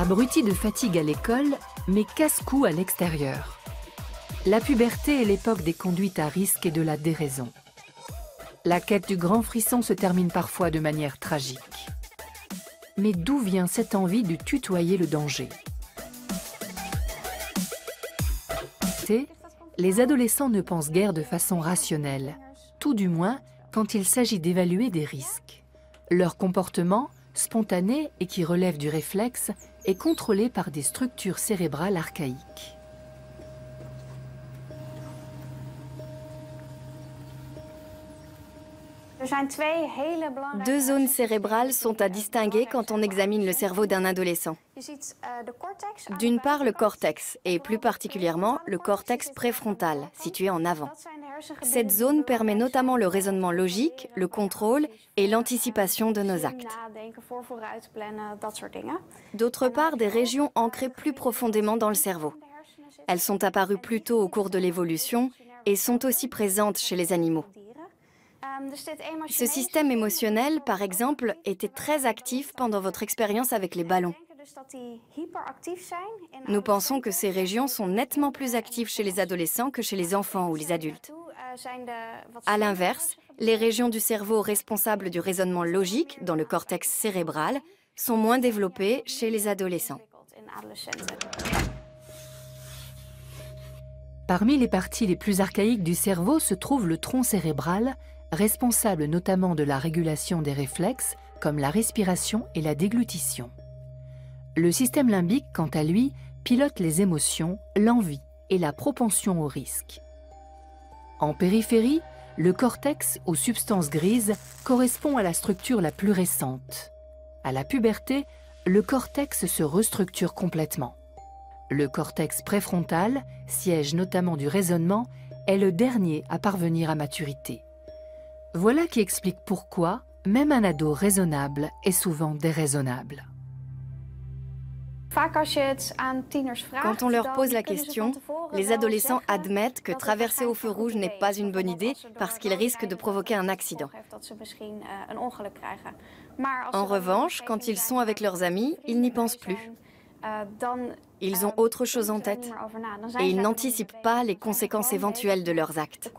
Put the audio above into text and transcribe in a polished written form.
Abrutis de fatigue à l'école, mais casse-cou à l'extérieur. La puberté est l'époque des conduites à risque et de la déraison. La quête du grand frisson se termine parfois de manière tragique. Mais d'où vient cette envie de tutoyer le danger? Les adolescents ne pensent guère de façon rationnelle, tout du moins quand il s'agit d'évaluer des risques. Leur comportement, spontané et qui relève du réflexe, est contrôlé par des structures cérébrales archaïques. Deux zones cérébrales sont à distinguer quand on examine le cerveau d'un adolescent. D'une part, le cortex, et plus particulièrement le cortex préfrontal, situé en avant. Cette zone permet notamment le raisonnement logique, le contrôle et l'anticipation de nos actes. D'autre part, des régions ancrées plus profondément dans le cerveau. Elles sont apparues plus tôt au cours de l'évolution et sont aussi présentes chez les animaux. Ce système émotionnel, par exemple, était très actif pendant votre expérience avec les ballons. Nous pensons que ces régions sont nettement plus actives chez les adolescents que chez les enfants ou les adultes. À l'inverse, les régions du cerveau responsables du raisonnement logique, dans le cortex cérébral, sont moins développées chez les adolescents. Parmi les parties les plus archaïques du cerveau se trouve le tronc cérébral, responsable notamment de la régulation des réflexes, comme la respiration et la déglutition. Le système limbique, quant à lui, pilote les émotions, l'envie et la propension au risque. En périphérie, le cortex aux substances grises correspond à la structure la plus récente. À la puberté, le cortex se restructure complètement. Le cortex préfrontal, siège notamment du raisonnement, est le dernier à parvenir à maturité. Voilà qui explique pourquoi même un ado raisonnable est souvent déraisonnable. Quand on leur pose la question, les adolescents admettent que traverser au feu rouge n'est pas une bonne idée parce qu'ils risquent de provoquer un accident. En revanche, quand ils sont avec leurs amis, ils n'y pensent plus. Ils ont autre chose en tête et ils n'anticipent pas les conséquences éventuelles de leurs actes.